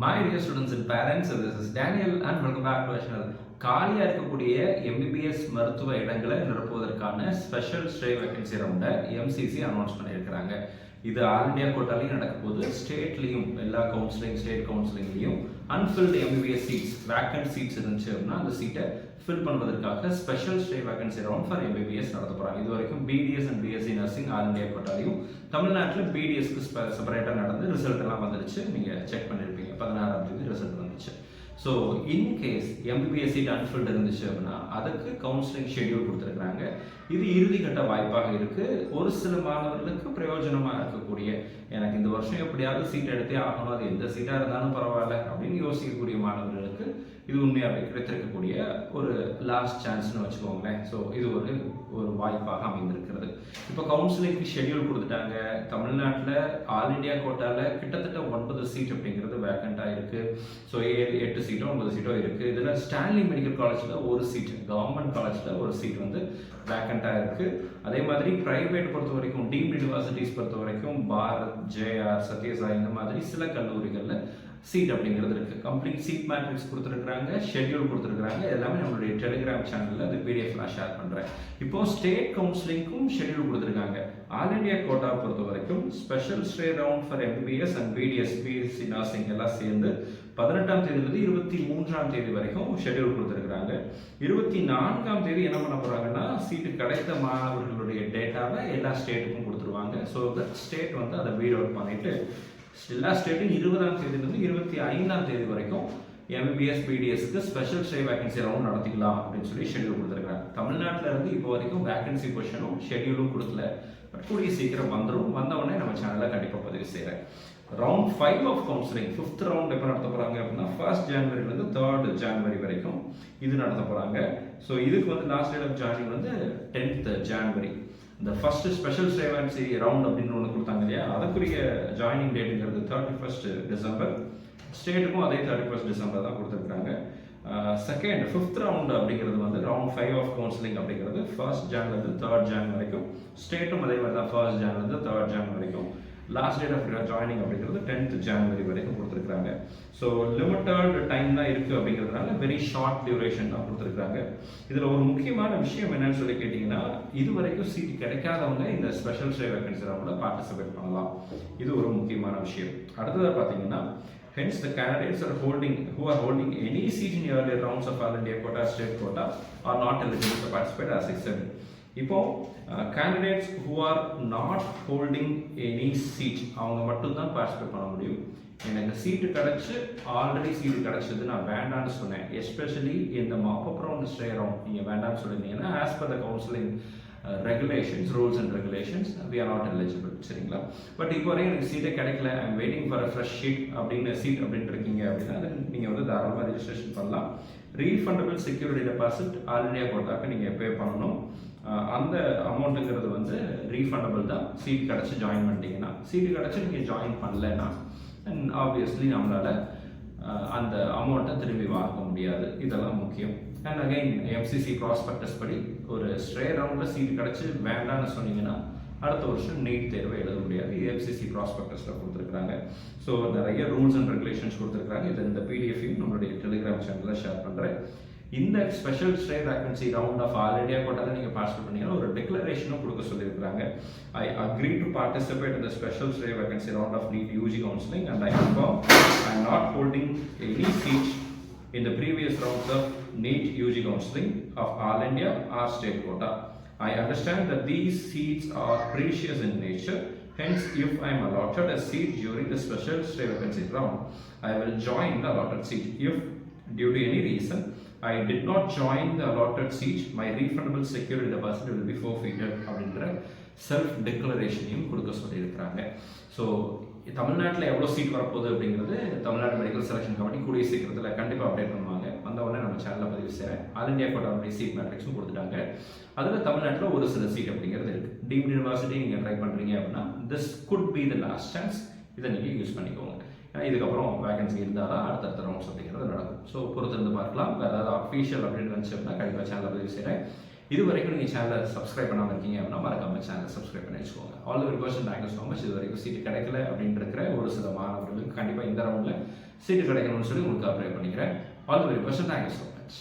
My dear students and parents, this is Daniel and welcome back to our channel. காலியாக இருக்கக்கூடிய MBBS மருத்துவ இடங்களை நிரப்புவதற்கான ஸ்பெஷல் ஸ்டே வேகன்சி ரவுண்டை எம்சிசி அனௌன்ஸ் பண்ணியிருக்கிறாங்க. இது ஆல் இண்டியா கோட்டாலையும் நடக்க போகுது, ஸ்டேட்லையும் எல்லா கவுன்சிலிங் ஸ்டேட் கவுன்சிலிங்லையும் unfilled MBBS seats vacant seats இருந்துச்சு அப்படின்னா அந்த சீட்டை ஃபில் பண்ணுவதற்காக special stray vacancy round for MBBS நடத்த போகிறாங்க. இது வரைக்கும் BDS and BSc nursing all India கோட்டாலையும் தமிழ்நாட்டில் பிடிஎஸ்க்கு செப்பரேட்டாக நடந்து ரிசல்ட் எல்லாம் வந்துருச்சு. நீங்கள் செக் பண்ணியிருப்பீங்க, 16ஆம் தேதி ரிசல்ட் வந்துச்சு. So in case MBBS seat unfilled இருந்துச்சு அப்படின்னா அதுக்கு கவுன்சிலிங் ஷெட்யூல் கொடுத்துருக்குறாங்க. இது இறுதிக்கட்ட வாய்ப்பாக இருக்குது. ஒரு சில மாணவர்களுக்கு பிரயோஜனமாக இருக்கக்கூடிய, எனக்கு இந்த வருஷம் எப்படியாவது சீட் எடுத்தே ஆகணும், அது எந்த சீட்டாக இருந்தாலும் பரவாயில்ல அப்படின்னு யோசிக்கக்கூடிய மாணவர்களுக்கு இது உண்மையாகவே கிடைத்திருக்கக்கூடிய ஒரு லாஸ்ட் சான்ஸ்னு வச்சுக்கோங்களேன். ஸோ இது ஒரு வாய்ப்பாக அமைந்திருக்கிறது. இப்போ கவுன்சிலிங்க்கு ஷெட்யூல் கொடுத்துட்டாங்க. தமிழ்நாட்டில் ஆல் இண்டியா கோட்டாவில் கிட்டத்தட்ட 9 சீட் அப்படிங்கிறது வேக்கண்ட்டாக இருக்குது. ஸோ 8 சீட்டோ 9 சீட்டோ இருக்குது. இதில் ஸ்டான்லி மெடிக்கல் காலேஜில் ஒரு சீட், கவர்மெண்ட் காலேஜில் ஒரு சீட் வந்து வேக்கண்ட்டாக இருக்குது. அதே மாதிரி ப்ரைவேட் பொறுத்த வரைக்கும் டீம்டு யூனிவர்சிட்டிஸ் பொறுத்த வரைக்கும் பாரத், ஜேஆர், சத்யசாய் இந்த மாதிரி சில கல்லூரிகளில் சீட் அப்படிங்கிறது இருக்குது. கம்ப்ளீட் சீட் மேட்ரிக்ஸ் கொடுத்துருக்குறாங்க, ஷெட்யூல் கொடுத்துருக்குறாங்க. எல்லாமே நம்மளுடைய டெலிகிராம் சேனலில் அது பிடிஎஃப் நான் ஷேர் பண்ணுறேன். இப்போது ஸ்டேட் கவுன்சிலிங்க்கும் ஷெட்யூல் கொடுத்துருக்காங்க. ஆல் இண்டியா கோட்டா பொறுத்த வரைக்கும் special stray round for MBBS and BDS BSc nursing எல்லாம் சேர்ந்து 18ஆம் தேதியிலிருந்து 23ஆம் தேதி வரைக்கும் ஷெட்யூல் கொடுத்துருக்குறாங்க. 24ஆம் தேதி என்ன பண்ண போகிறாங்கன்னா சீட்டு கிடைத்த மாணவர்களுடைய டேட்டாவை எல்லா ஸ்டேட்டுக்கும் கொடுத்துருவாங்க. ஸோ தட் ஸ்டேட் வந்து அதை ரீட் அவுட் பண்ணிவிட்டு எல்லா ஸ்டேட்டும் 20ஆம் தேதியிலிருந்து 25ஆம் தேதி வரைக்கும் எம்பிபிஎஸ் பிடிஎஸ்க்கு ஸ்பெஷல் ஸ்டே வேகன்சி ரவுண்ட் நடத்திக்கலாம் அப்படின்னு சொல்லி ஷெட்யூல் கொடுத்துருக்காங்க. தமிழ்நாட்டில் இருந்து இப்போ வரைக்கும் வேகன்சி பொசிஷனும் ஷெட்யூலும் கொடுக்கல. பட் கூடிய சீக்கிரம் வந்துடும். வந்தவொடனே நம்ம சேனலில் கண்டிப்பாக பதிவு செய்கிறேன். Round 5 of counselling 5th round எப்போ நடத்த போகிறாங்க அப்படின்னா 1st ஜனவரிலேருந்து 3rd ஜனவரி வரைக்கும் இது நடத்த போகிறாங்க. ஸோ இதுக்கு வந்து லாஸ்ட் டேட் ஆஃப் ஜாயினிங் வந்து 10th ஜனவரி. இந்த first special stray vacancy round அப்படின்னு ஒன்று கொடுத்தாங்க இல்லையா, அதுக்குரிய ஜாயினிங் டேட்டுங்கிறது 31st டிசம்பர். ஸ்டேட்டுக்கும் அதே 31st டிசம்பர் தான் கொடுத்துருக்குறாங்க. செகண்ட் 5th ரவுண்ட் அப்படிங்கிறது வந்து ரவுண்ட் 5 ஆஃப் கவுன்சிலிங் அப்படிங்கிறது 1st ஜனவரிலேருந்து 3rd ஜனவரி வரைக்கும். ஸ்டேட்டும் அதே மாதிரி தான் 1st ஜனவரிலேருந்து 3rd ஜனவரி வரைக்கும். லாஸ்ட் டேட் ஆஃப் ஜாயினிங் அப்படிங்கிறது 10th ஜனவரி வரைக்கும் கொடுத்துருக்காங்க. ஸோ லிமிட்டட் டைம் தான் இருக்குது அப்படிங்கிறதுனால வெரி ஷார்ட் டியூரேஷன் தான் கொடுத்துருக்காங்க. இதில் ஒரு முக்கியமான விஷயம் என்னன்னு சொல்லி கேட்டிங்கன்னா, இது வரைக்கும் சீட் கிடைக்காதவங்க இந்த ஸ்பெஷல் ஸ்டே வேகன்சி ரவுண்டில் பார்ட்டிசிபேட் பண்ணலாம். இது ஒரு முக்கியமான விஷயம். அடுத்ததாக பார்த்தீங்கன்னா, hence the candidates who are holding any seat in earlier rounds of all India quota, state quota are not eligible to participate as I said. இப்போ candidates who are not holding any seat அவங்க மட்டும்தான் participate பண்ண முடியும். எனக்கு சீட்டு கிடச்சி already சீட்டு கிடச்சது நான் வேண்டான்னு சொன்னேன். எஸ்பெஷலி இந்த மாப்பப் ரவுண்ட் ஸ்டே ரவுண்ட் நீங்கள் வேண்டான்னு சொல்லியிருந்தீங்கன்னா as per the counselling regulations rules and regulations we are not eligible. சரிங்களா? பட் இப்போ வரைக்கும் எனக்கு சீட்டே கிடைக்கல, I am waiting for a fresh seat அப்படின்னு இருக்கீங்க அப்படின்னா அது நீங்கள் வந்து தாராளமாக ரெஜிஸ்ட்ரேஷன் பண்ணலாம். Refundable security deposit all India கோட்டாக்கு நீங்கள் பே பண்ணணும். அந்த அமௌண்ட்டுங்கிறது வந்து ரீஃபண்டபிள் தான். சீட் கிடச்சி ஜாயின் பண்ணிட்டீங்கன்னா, சீட்டு கிடச்சி நீங்கள் ஜாயின் பண்ணலைன்னா அண்ட் ஆப்வியஸ்லி நம்மளால் அந்த அமௌண்ட்டை திரும்பி வாங்க முடியாது. இதெல்லாம் முக்கியம். அண்ட் அகைன் எம்சிசி ப்ராஸ்பெக்டஸ் படி ஒரு ஸ்ட்ரே ரவுண்டில் சீட் கிடச்சி வேண்டான்னு சொன்னீங்கன்னா அடுத்த வருஷம் நீட் தேர்வை எழுத முடியாது. எம்சிசி ப்ராஸ்பெக்டஸில் கொடுத்துருக்குறாங்க. ஸோ நிறைய ரூல்ஸ் அண்ட் ரெகுலேஷன்ஸ் கொடுத்துருக்குறாங்க. இது இந்த பிடிஎஃபையும் நம்மளுடைய டெலிகிராம் சேனலில் ஷேர் பண்ணுறேன். இந்த special stray vacancy round of all India கோட்டாவில் நீங்கள் பார்ட்டிசிபேட் பண்ணீங்கன்னா ஒரு டிக்ளரேஷனும் கொடுக்க சொல்லியிருக்கிறாங்க. I agree to participate in the special stray vacancy round of NEET UG counselling and I confirm I am not holding any seat in the previous rounds of NEET UG counseling of all India or state quota. I understand that these seats are precious in nature. Hence, if I am allotted a seat during the special stay vacancy round, I will join the allotted seat. If due to any reason I did not join the allotted seat, my refundable security deposit will be forfeited அப்படின்ற self டிக்ளரேஷனையும் கொடுக்க சொல்லியிருக்கிறாங்க. So தமிழ்நாட்டில் எவ்வளோ seat வரப்போகுது அப்படிங்கிறது Tamil Nadu medical selection committee கூடிய சீக்கிரத்தில் கண்டிப்பாக அப்டேட் பண்ணுவாங்க. வந்தவொடனே நம்ம சேனலில் பதிவு செய்கிறேன். ஆல் இண்டியா கோட்டாவுடைய சீட் மேட்ரிக்ஸும் கொடுத்துட்டாங்க. அதில் தமிழ்நாட்டில் ஒரு சில சீட் அப்படிங்கிறது இருக்குது. டீம்டு யூனிவர்சிட்டி நீங்கள் ட்ரை பண்ணுறீங்க அப்படின்னா this could be the last chance. இதை நீங்கள் யூஸ் பண்ணிக்கோங்க. இதுக்கப்புறம் வேகன்சி இருந்தால் தான் அடுத்தடுத்த ரவுண்ட்ஸ் அப்படிங்கிறது நடக்கும். ஸோ பொறுத்திருந்து பார்க்கலாம். வேறு ஏதாவது அஃபீஷியல் அப்படின்னு இருந்துச்சு அப்படின்னா கண்டிப்பாக சேனலில் பதிவு செய்கிறேன். இது வரைக்கும் நீங்கள் சேனலை சப்ஸ்கிரைப் பண்ணாமல் இருக்கீங்க அப்படின்னா மறக்காம சேனலை சப்ஸ்கிரைப் பண்ணி வச்சுக்கோங்க. All the very best, thank you so much. இது வரைக்கும் சீட்டு கிடைக்கல அப்படின்னு இருக்கிற ஒரு சில மாணவர்களுக்கு கண்டிப்பாக இந்த ரவுண்டில் சீட்டு கிடைக்கணும்னு சொல்லி உங்களுக்கு அப்ளை பண்ணிக்கிறேன். All the very best, thank you so much.